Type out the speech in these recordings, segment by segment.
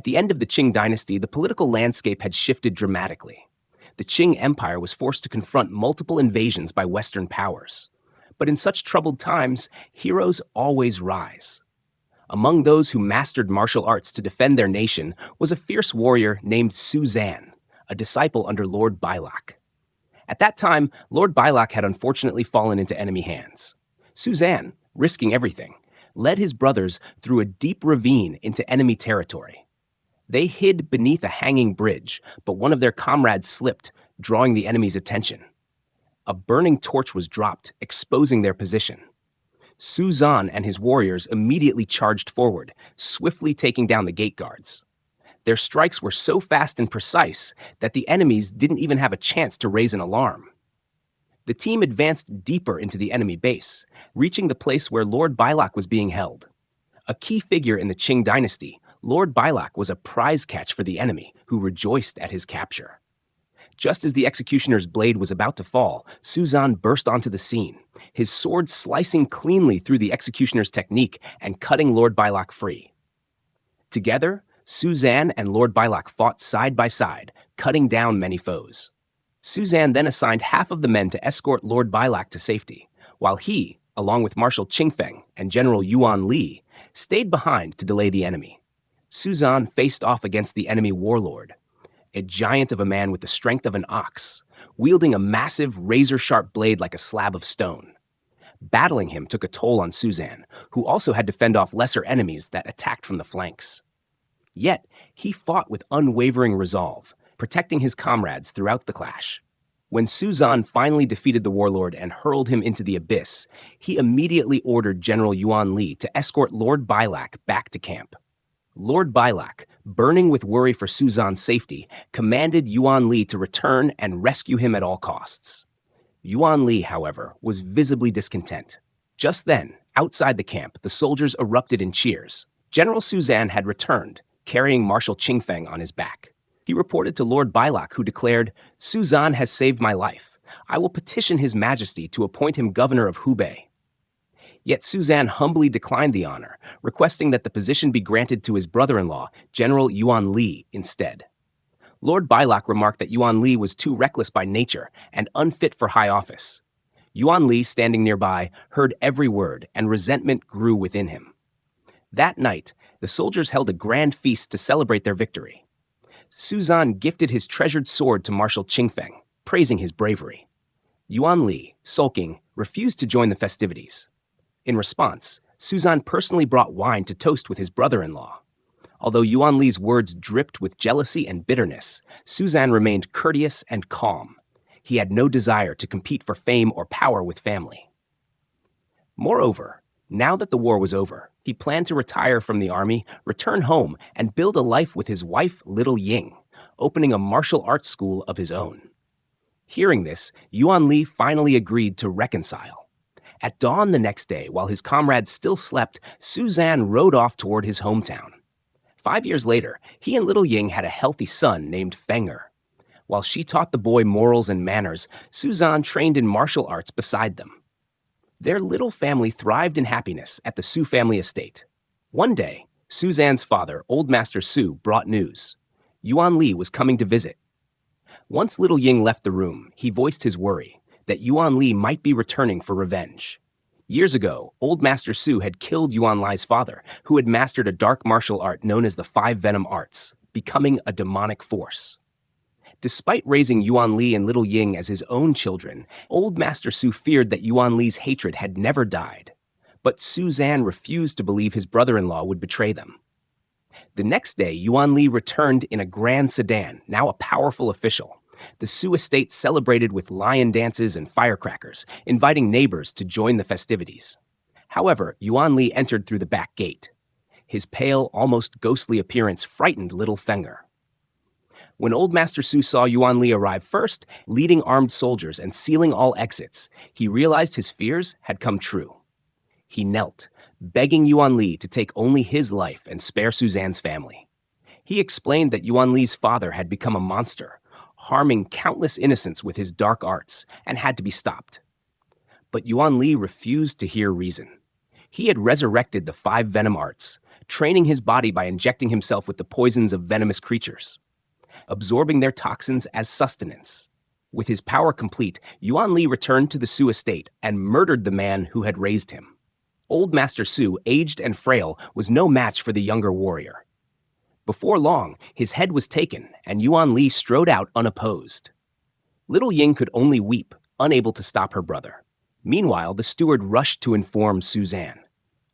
At the end of the Qing dynasty, the political landscape had shifted dramatically. The Qing Empire was forced to confront multiple invasions by Western powers. But in such troubled times, heroes always rise. Among those who mastered martial arts to defend their nation was a fierce warrior named Suzan, a disciple under Lord Bylak. At that time, Lord Bylak had unfortunately fallen into enemy hands. Suzan, risking everything, led his brothers through a deep ravine into enemy territory. They hid beneath a hanging bridge, but one of their comrades slipped, drawing the enemy's attention. A burning torch was dropped, exposing their position. Suzan and his warriors immediately charged forward, swiftly taking down the gate guards. Their strikes were so fast and precise that the enemies didn't even have a chance to raise an alarm. The team advanced deeper into the enemy base, reaching the place where Lord Bylak was being held. A key figure in the Qing dynasty, Lord Bylak was a prize catch for the enemy, who rejoiced at his capture. Just as the executioner's blade was about to fall, Suzan burst onto the scene, his sword slicing cleanly through the executioner's technique and cutting Lord Bylak free. Together, Suzan and Lord Bylak fought side by side, cutting down many foes. Suzan then assigned half of the men to escort Lord Bylak to safety, while he, along with Marshal Qingfeng and General Yuan Li, stayed behind to delay the enemy. Suzan faced off against the enemy warlord, a giant of a man with the strength of an ox, wielding a massive, razor-sharp blade like a slab of stone. Battling him took a toll on Suzan, who also had to fend off lesser enemies that attacked from the flanks. Yet, he fought with unwavering resolve, protecting his comrades throughout the clash. When Suzan finally defeated the warlord and hurled him into the abyss, he immediately ordered General Yuan Li to escort Lord Bylak back to camp. Lord Bylak, burning with worry for Suzan's safety, commanded Yuan Li to return and rescue him at all costs. Yuan Li, however, was visibly discontent. Just then, outside the camp, the soldiers erupted in cheers. General Suzan had returned, carrying Marshal Qingfeng on his back. He reported to Lord Bylak, who declared, "Suzan has saved my life. I will petition His Majesty to appoint him governor of Hubei." Yet Suzan humbly declined the honor, requesting that the position be granted to his brother-in-law, General Yuan Li, instead. Lord Bylak remarked that Yuan Li was too reckless by nature and unfit for high office. Yuan Li, standing nearby, heard every word, and resentment grew within him. That night, the soldiers held a grand feast to celebrate their victory. Suzan gifted his treasured sword to Marshal Qingfeng, praising his bravery. Yuan Li, sulking, refused to join the festivities. In response, Suzan personally brought wine to toast with his brother-in-law. Although Yuan Li's words dripped with jealousy and bitterness, Suzan remained courteous and calm. He had no desire to compete for fame or power with family. Moreover, now that the war was over, he planned to retire from the army, return home, and build a life with his wife, Little Ying, opening a martial arts school of his own. Hearing this, Yuan Li finally agreed to reconcile. At dawn the next day, while his comrades still slept, Suzan rode off toward his hometown. 5 years later, he and Little Ying had a healthy son named Fenger. While she taught the boy morals and manners, Suzan trained in martial arts beside them. Their little family thrived in happiness at the Su family estate. One day, Suzan's father, Old Master Su, brought news. Yuan Li was coming to visit. Once Little Ying left the room, he voiced his worry that Yuan Li might be returning for revenge. Years ago, Old Master Su had killed Yuan Li's father, who had mastered a dark martial art known as the Five Venom Arts, becoming a demonic force. Despite raising Yuan Li and Little Ying as his own children, Old Master Su feared that Yuan Li's hatred had never died. But Suzan refused to believe his brother-in-law would betray them. The next day, Yuan Li returned in a grand sedan, now a powerful official. The Su estate celebrated with lion dances and firecrackers, inviting neighbors to join the festivities. However, Yuan Li entered through the back gate. His pale, almost ghostly appearance frightened little Fenger. When Old Master Su saw Yuan Li arrive first, leading armed soldiers and sealing all exits, he realized his fears had come true. He knelt, begging Yuan Li to take only his life and spare Suzan's family. He explained that Yuan Li's father had become a monster, harming countless innocents with his dark arts, and had to be stopped. But Yuan Li refused to hear reason. He had resurrected the Five Venom Arts, training his body by injecting himself with the poisons of venomous creatures, absorbing their toxins as sustenance. With his power complete, Yuan Li returned to the Su estate and murdered the man who had raised him. Old Master Su, aged and frail, was no match for the younger warrior. Before long, his head was taken, and Yuan Li strode out unopposed. Little Ying could only weep, unable to stop her brother. Meanwhile, the steward rushed to inform Suzanne.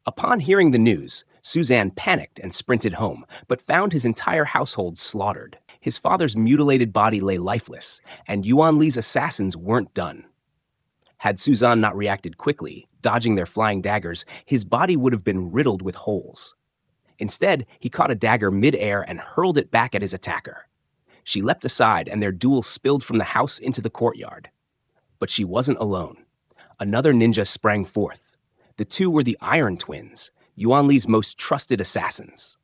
Upon hearing the news, Suzanne panicked and sprinted home, but found his entire household slaughtered. His father's mutilated body lay lifeless, and Yuan Li's assassins weren't done. Had Suzanne not reacted quickly, dodging their flying daggers, his body would have been riddled with holes. Instead, he caught a dagger mid-air and hurled it back at his attacker. She leapt aside, and their duel spilled from the house into the courtyard. But she wasn't alone. Another ninja sprang forth. The two were the Iron Twins, Yuan Li's most trusted assassins.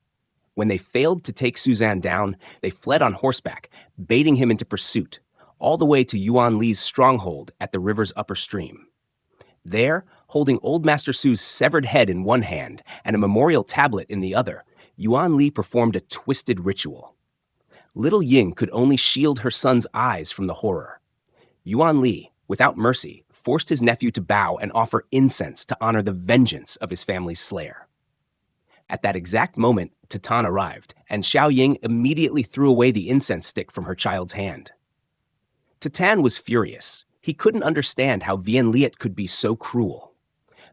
When they failed to take Suzanne down, they fled on horseback, baiting him into pursuit, all the way to Yuan Li's stronghold at the river's upper stream. There, holding Old Master Su's severed head in one hand and a memorial tablet in the other, Yuan Li performed a twisted ritual. Little Ying could only shield her son's eyes from the horror. Yuan Li, without mercy, forced his nephew to bow and offer incense to honor the vengeance of his family's slayer. At that exact moment, Titan arrived, and Xiao Ying immediately threw away the incense stick from her child's hand. Titan was furious. He couldn't understand how Vian Liet could be so cruel.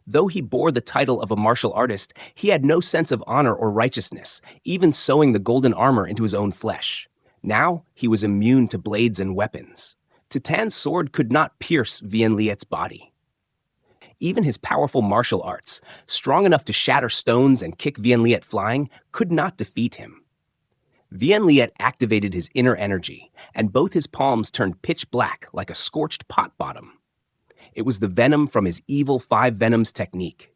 Though he bore the title of a martial artist, he had no sense of honor or righteousness, even sewing the golden armor into his own flesh. Now, he was immune to blades and weapons. Titan's sword could not pierce Vian Liet's body. Even his powerful martial arts, strong enough to shatter stones and kick Vian Liet flying, could not defeat him. Vian Liet activated his inner energy, and both his palms turned pitch black like a scorched pot bottom. It was the venom from his evil 5 venoms technique.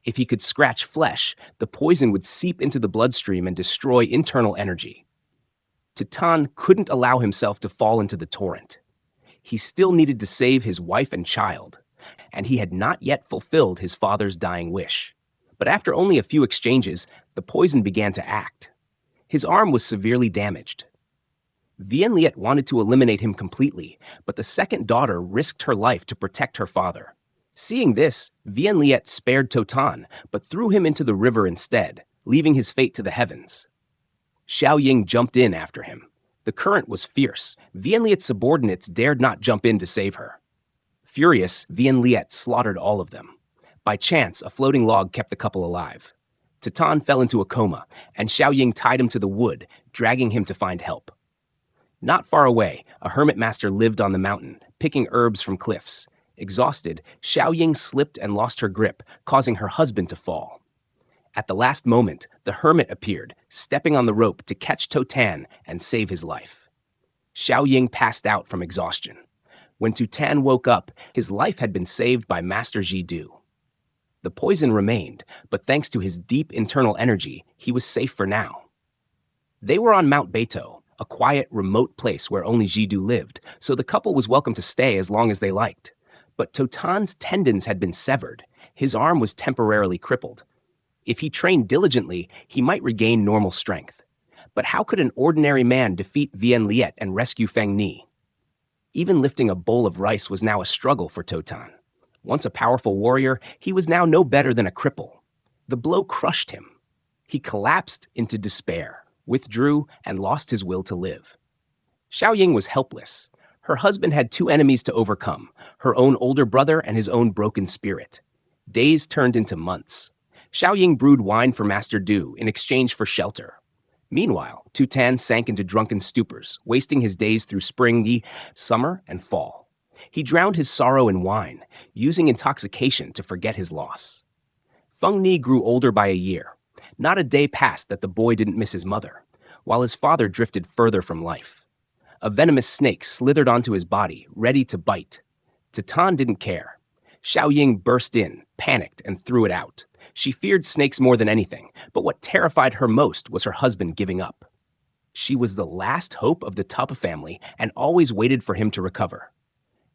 If he could scratch flesh, the poison would seep into the bloodstream and destroy internal energy. Titan couldn't allow himself to fall into the torrent. He still needed to save his wife and child, and he had not yet fulfilled his father's dying wish. But after only a few exchanges, the poison began to act. His arm was severely damaged. Vian Liet wanted to eliminate him completely, but the second daughter risked her life to protect her father. Seeing this, Vian Liet spared Totan, but threw him into the river instead, leaving his fate to the heavens. Xiao Ying jumped in after him. The current was fierce. Vian Liet's subordinates dared not jump in to save her. Furious, Vian Liet slaughtered all of them. By chance, a floating log kept the couple alive. Titan fell into a coma, and Xiao Ying tied him to the wood, dragging him to find help. Not far away, a hermit master lived on the mountain, picking herbs from cliffs. Exhausted, Xiao Ying slipped and lost her grip, causing her husband to fall. At the last moment, the hermit appeared, stepping on the rope to catch Totan and save his life. Xiao Ying passed out from exhaustion. When Totan woke up, his life had been saved by Master Jidu. The poison remained, but thanks to his deep internal energy, he was safe for now. They were on Mount Beito, a quiet, remote place where only Jidu lived, so the couple was welcome to stay as long as they liked. But Totan's tendons had been severed. His arm was temporarily crippled. If he trained diligently, he might regain normal strength. But how could an ordinary man defeat Vian Liet and rescue Feng Ni? Even lifting a bowl of rice was now a struggle for Totan. Once a powerful warrior, he was now no better than a cripple. The blow crushed him. He collapsed into despair, withdrew, and lost his will to live. Xiao Ying was helpless. Her husband had 2 enemies to overcome, her own older brother and his own broken spirit. Days turned into months. Xiao Ying brewed wine for Master Du in exchange for shelter. Meanwhile, Totan sank into drunken stupors, wasting his days through spring, summer, and fall. He drowned his sorrow in wine, using intoxication to forget his loss. Feng Ni grew older by a year. Not a day passed that the boy didn't miss his mother, while his father drifted further from life. A venomous snake slithered onto his body, ready to bite. Titan didn't care. Xiao Ying burst in, panicked, and threw it out. She feared snakes more than anything, but what terrified her most was her husband giving up. She was the last hope of the Tapa family and always waited for him to recover.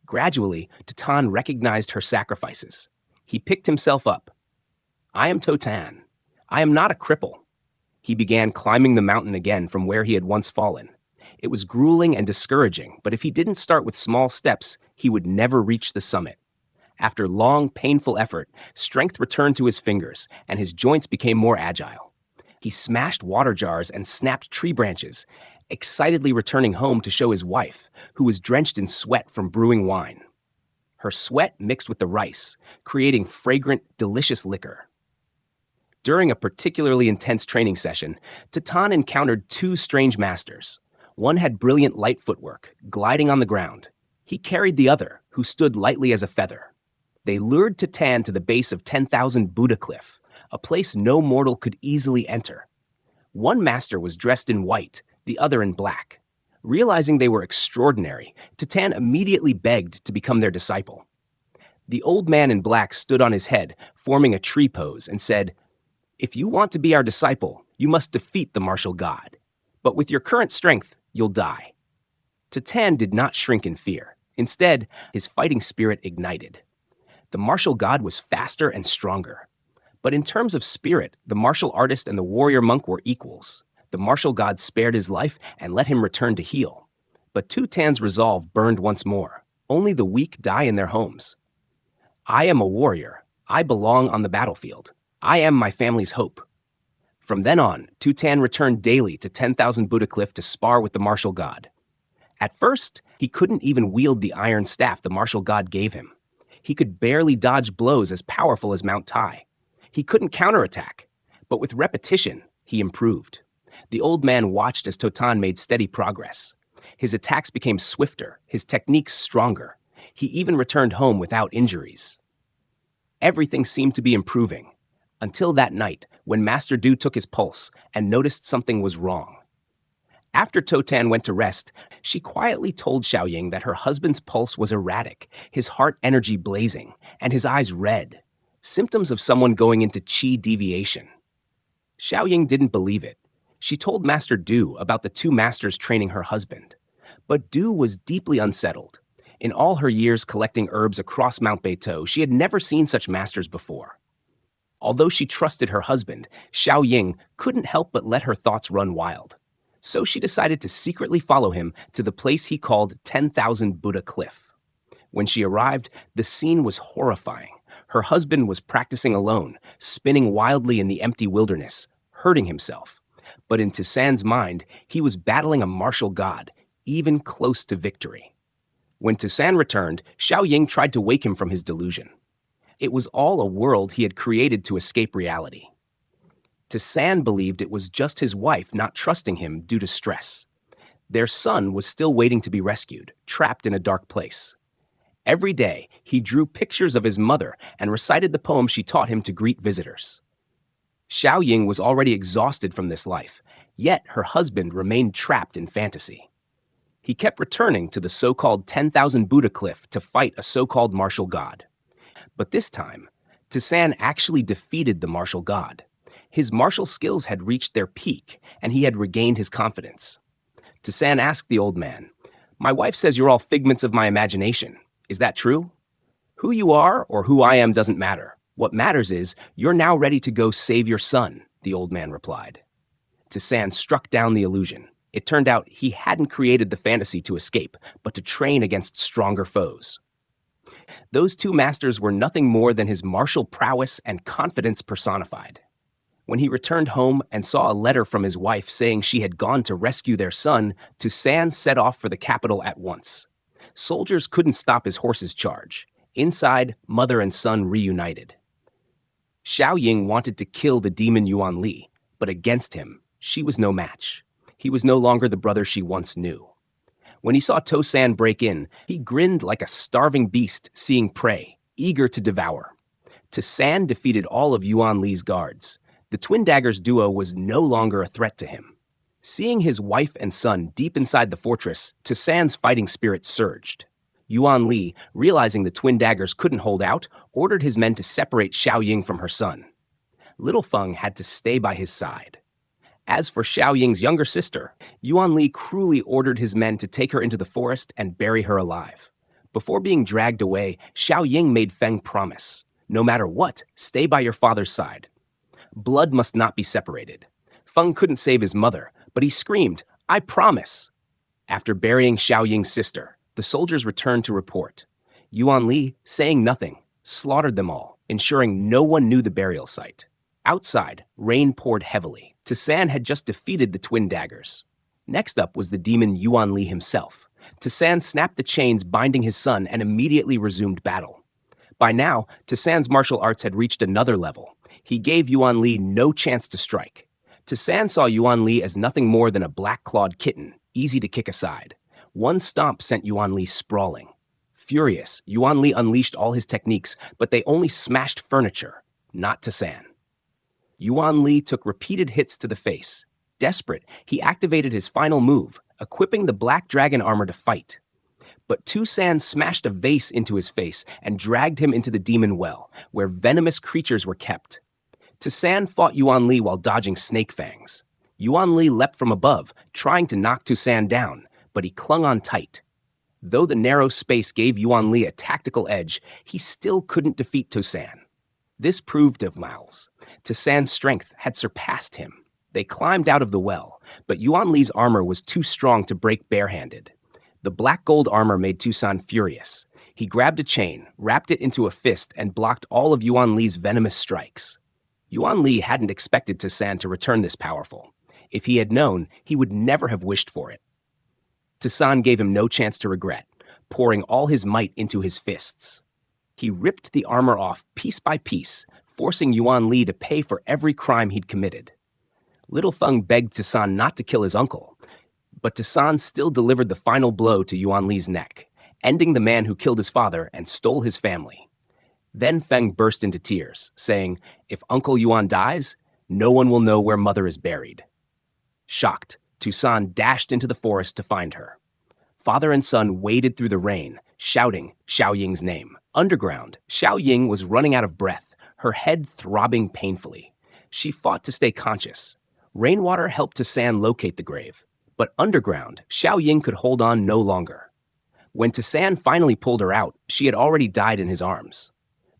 Gradually, Titan recognized her sacrifices. He picked himself up. I am Totan. I am not a cripple. He began climbing the mountain again from where he had once fallen. It was grueling and discouraging, but if he didn't start with small steps, he would never reach the summit. After long, painful effort, strength returned to his fingers, and his joints became more agile. He smashed water jars and snapped tree branches, excitedly returning home to show his wife, who was drenched in sweat from brewing wine. Her sweat mixed with the rice, creating fragrant, delicious liquor. During a particularly intense training session, Tatan encountered two strange masters. One had brilliant light footwork, gliding on the ground. He carried the other, who stood lightly as a feather. They lured Tatan to the base of 10,000 Buddha Cliff, a place no mortal could easily enter. One master was dressed in white, the other in black. Realizing they were extraordinary, Tatan immediately begged to become their disciple. The old man in black stood on his head, forming a tree pose, and said, "If you want to be our disciple, you must defeat the martial god. But with your current strength, you'll die." Tatan did not shrink in fear. Instead, his fighting spirit ignited. The martial god was faster and stronger. But in terms of spirit, the martial artist and the warrior monk were equals. The martial god spared his life and let him return to heal. But Tutan's resolve burned once more. Only the weak die in their homes. "I am a warrior. I belong on the battlefield. I am my family's hope." From then on, Tutan returned daily to 10,000 Buddha Cliff to spar with the martial god. At first, he couldn't even wield the iron staff the martial god gave him. He could barely dodge blows as powerful as Mount Tai. He couldn't counterattack, but with repetition, he improved. The old man watched as Totan made steady progress. His attacks became swifter, his techniques stronger. He even returned home without injuries. Everything seemed to be improving, until that night when Master Du took his pulse and noticed something was wrong. After Totan went to rest, she quietly told Xiaoying that her husband's pulse was erratic, his heart energy blazing, and his eyes red, symptoms of someone going into qi deviation. Xiaoying didn't believe it. She told Master Du about the two masters training her husband. But Du was deeply unsettled. In all her years collecting herbs across Mount Beitou, she had never seen such masters before. Although she trusted her husband, Xiaoying couldn't help but let her thoughts run wild. So she decided to secretly follow him to the place he called 10,000 Buddha Cliff. When she arrived, the scene was horrifying. Her husband was practicing alone, spinning wildly in the empty wilderness, hurting himself. But in Toussaint's mind, he was battling a martial god, even close to victory. When Toussaint returned, Xiaoying tried to wake him from his delusion. It was all a world he had created to escape reality. Toussaint believed it was just his wife not trusting him due to stress. Their son was still waiting to be rescued, trapped in a dark place. Every day, he drew pictures of his mother and recited the poem she taught him to greet visitors. Xiaoying was already exhausted from this life, yet her husband remained trapped in fantasy. He kept returning to the so-called 10,000 Buddha Cliff to fight a so-called martial god. But this time, Toussaint actually defeated the martial god. His martial skills had reached their peak, and he had regained his confidence. Toussaint asked the old man, "My wife says you're all figments of my imagination. Is that true?" "Who you are or who I am doesn't matter. What matters is you're now ready to go save your son," the old man replied. Toussaint struck down the illusion. It turned out he hadn't created the fantasy to escape, but to train against stronger foes. Those two masters were nothing more than his martial prowess and confidence personified. When he returned home and saw a letter from his wife saying she had gone to rescue their son, Toussaint set off for the capital at once. Soldiers couldn't stop his horse's charge. Inside, mother and son reunited. Xiaoying wanted to kill the demon Yuan Li, but against him, she was no match. He was no longer the brother she once knew. When he saw Toussaint break in, he grinned like a starving beast seeing prey, eager to devour. Toussaint defeated all of Yuan Li's guards. The Twin Daggers duo was no longer a threat to him. Seeing his wife and son deep inside the fortress, Toussaint's fighting spirit surged. Yuan Li, realizing the Twin Daggers couldn't hold out, ordered his men to separate Xiaoying from her son. Little Feng had to stay by his side. As for Xiaoying's younger sister, Yuan Li cruelly ordered his men to take her into the forest and bury her alive. Before being dragged away, Xiaoying made Feng promise, "No matter what, stay by your father's side. Blood must not be separated. Feng couldn't save his mother, but he screamed, "I promise!" After burying Xiao Ying's sister, the soldiers returned to report. Yuan Li, saying nothing, slaughtered them all, ensuring no one knew the burial site. Outside, rain poured heavily. Toussaint had just defeated the twin daggers. Next up was the demon Yuan Li himself. Toussaint snapped the chains binding his son and immediately resumed battle. By now, Toussaint's martial arts had reached another level. He gave Yuan Li no chance to strike. Toussaint saw Yuan Li as nothing more than a black-clawed kitten, easy to kick aside. One stomp sent Yuan Li sprawling. Furious, Yuan Li unleashed all his techniques, but they only smashed furniture, not Toussaint. Yuan Li took repeated hits to the face. Desperate, he activated his final move, equipping the black dragon armor to fight. But Toussaint smashed a vase into his face and dragged him into the demon well, where venomous creatures were kept. Toussaint fought Yuan Li while dodging snake fangs. Yuan Li leapt from above, trying to knock Toussaint down, but he clung on tight. Though the narrow space gave Yuan Li a tactical edge, he still couldn't defeat Toussaint. This proved of Miles. Toussaint's strength had surpassed him. They climbed out of the well, but Yuan Li's armor was too strong to break barehanded. The black gold armor made Toussaint furious. He grabbed a chain, wrapped it into a fist, and blocked all of Yuan Li's venomous strikes. Yuan Li hadn't expected Toussaint to return this powerful. If he had known, he would never have wished for it. Toussaint gave him no chance to regret, pouring all his might into his fists. He ripped the armor off piece by piece, forcing Yuan Li to pay for every crime he'd committed. Little Feng begged Toussaint not to kill his uncle, but Toussaint still delivered the final blow to Yuan Li's neck, ending the man who killed his father and stole his family. Then Feng burst into tears, saying, "If Uncle Yuan dies, no one will know where Mother is buried." Shocked, Toussaint dashed into the forest to find her. Father and son waded through the rain, shouting Xiao Ying's name. Underground, Xiao Ying was running out of breath, her head throbbing painfully. She fought to stay conscious. Rainwater helped Toussaint locate the grave. But underground, Xiao Ying could hold on no longer. When Toussaint finally pulled her out, she had already died in his arms.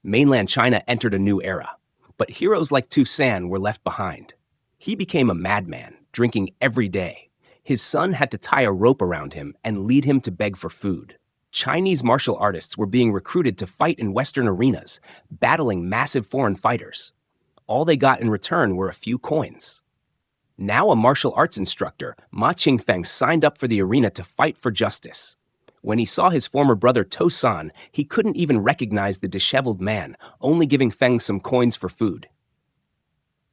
Mainland China entered a new era, but heroes like Toussaint were left behind. He became a madman, drinking every day. His son had to tie a rope around him and lead him to beg for food. Chinese martial artists were being recruited to fight in Western arenas, battling massive foreign fighters. All they got in return were a few coins. Now a martial arts instructor, Ma Qingfeng signed up for the arena to fight for justice. When he saw his former brother Toussaint, he couldn't even recognize the disheveled man, only giving Feng some coins for food.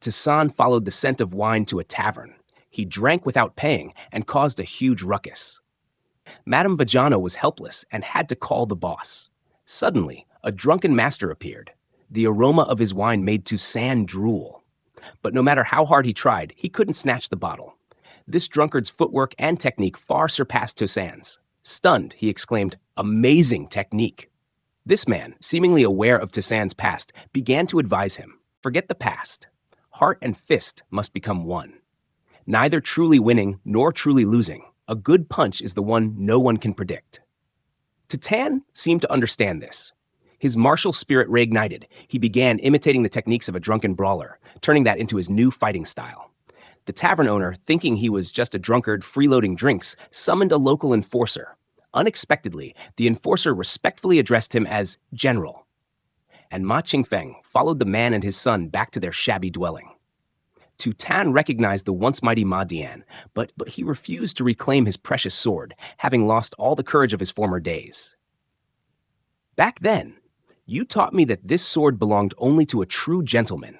Toussaint followed the scent of wine to a tavern. He drank without paying and caused a huge ruckus. Madame Vajano was helpless and had to call the boss. Suddenly, a drunken master appeared. The aroma of his wine made Toussaint drool. But no matter how hard he tried, he couldn't snatch the bottle. This drunkard's footwork and technique far surpassed Toussaint's. Stunned, he exclaimed, "Amazing technique." This man, seemingly aware of Toussaint's past, began to advise him, "Forget the past. Heart and fist must become one. Neither truly winning nor truly losing. A good punch is the one no one can predict." Toussaint seemed to understand this. His martial spirit reignited. He began imitating the techniques of a drunken brawler, turning that into his new fighting style. The tavern owner, thinking he was just a drunkard freeloading drinks, summoned a local enforcer. Unexpectedly, the enforcer respectfully addressed him as General. And Ma Qingfeng followed the man and his son back to their shabby dwelling. Toussaint recognized the once mighty Ma Dian, but he refused to reclaim his precious sword, having lost all the courage of his former days. "Back then, you taught me that this sword belonged only to a true gentleman.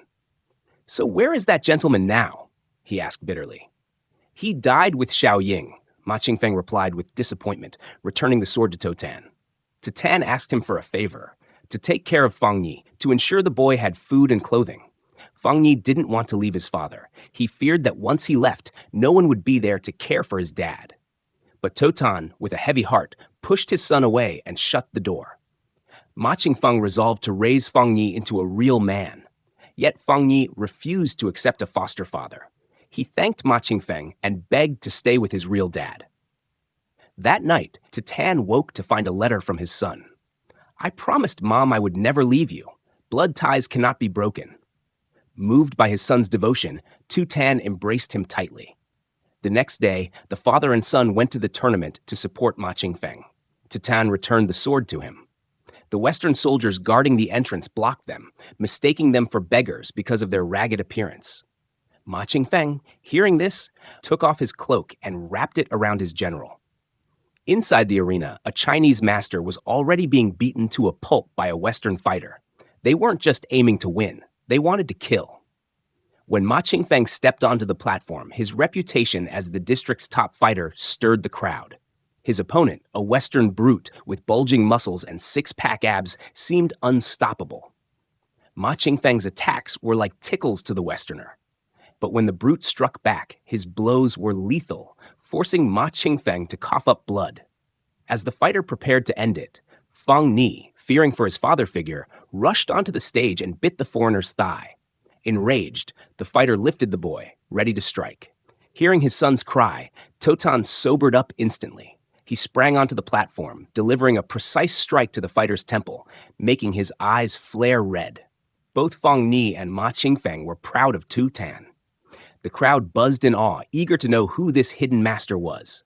So where is that gentleman now?" he asked bitterly. "He died with Xiao Ying," Ma Qingfeng replied with disappointment, returning the sword to Toussaint. Toussaint asked him for a favor, to take care of Feng Yi, to ensure the boy had food and clothing. Feng Yi didn't want to leave his father. He feared that once he left, no one would be there to care for his dad. But Toussaint, with a heavy heart, pushed his son away and shut the door. Ma Qingfeng resolved to raise Feng Yi into a real man. Yet Feng Yi refused to accept a foster father. He thanked Ma Qingfeng and begged to stay with his real dad. That night, Toussaint woke to find a letter from his son. "I promised Mom I would never leave you. Blood ties cannot be broken." Moved by his son's devotion, Tan embraced him tightly. The next day, the father and son went to the tournament to support Ma Qingfeng. Tan returned the sword to him. The Western soldiers guarding the entrance blocked them, mistaking them for beggars because of their ragged appearance. Ma Qingfeng, hearing this, took off his cloak and wrapped it around his general. Inside the arena, a Chinese master was already being beaten to a pulp by a Western fighter. They weren't just aiming to win, they wanted to kill. When Ma Qingfeng stepped onto the platform, his reputation as the district's top fighter stirred the crowd. His opponent, a Western brute with bulging muscles and six-pack abs, seemed unstoppable. Ma Qingfeng's attacks were like tickles to the Westerner. But when the brute struck back, his blows were lethal, forcing Ma Qingfeng to cough up blood. As the fighter prepared to end it, Fang Ni, fearing for his father figure, rushed onto the stage and bit the foreigner's thigh. Enraged, the fighter lifted the boy, ready to strike. Hearing his son's cry, Tan sobered up instantly. He sprang onto the platform, delivering a precise strike to the fighter's temple, making his eyes flare red. Both Fang Ni and Ma Qingfeng were proud of Tan. The crowd buzzed in awe, eager to know who this hidden master was.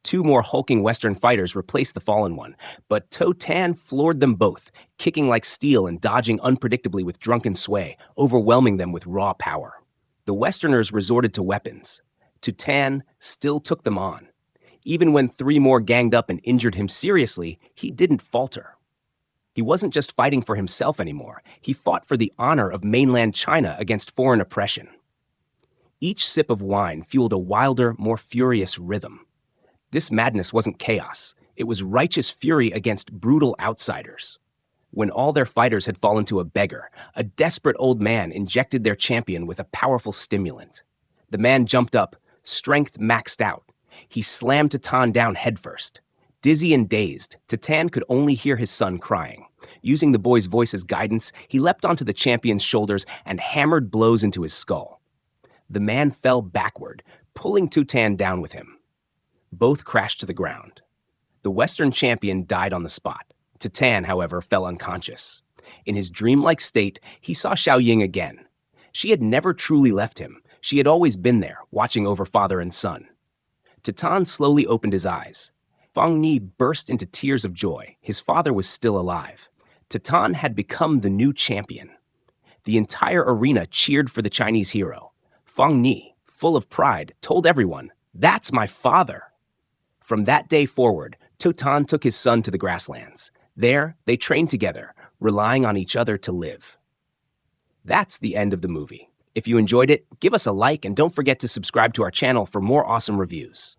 2 more hulking Western fighters replaced the fallen one, but Tan floored them both, kicking like steel and dodging unpredictably with drunken sway, overwhelming them with raw power. The Westerners resorted to weapons. Tan still took them on. Even when 3 more ganged up and injured him seriously, he didn't falter. He wasn't just fighting for himself anymore. He fought for the honor of mainland China against foreign oppression. Each sip of wine fueled a wilder, more furious rhythm. This madness wasn't chaos. It was righteous fury against brutal outsiders. When all their fighters had fallen to a beggar, a desperate old man injected their champion with a powerful stimulant. The man jumped up, strength maxed out. He slammed Tan down headfirst. Dizzy and dazed, Tan could only hear his son crying. Using the boy's voice as guidance, he leapt onto the champion's shoulders and hammered blows into his skull. The man fell backward, pulling Tan down with him. Both crashed to the ground. The Western champion died on the spot. Tan, however, fell unconscious. In his dreamlike state, he saw Xiaoying again. She had never truly left him. She had always been there, watching over father and son. Tan slowly opened his eyes. Fang Ni burst into tears of joy. His father was still alive. Tan had become the new champion. The entire arena cheered for the Chinese hero. Fang Ni, full of pride, told everyone, "That's my father." From that day forward, Tan took his son to the grasslands. There, they trained together, relying on each other to live. That's the end of the movie. If you enjoyed it, give us a like and don't forget to subscribe to our channel for more awesome reviews.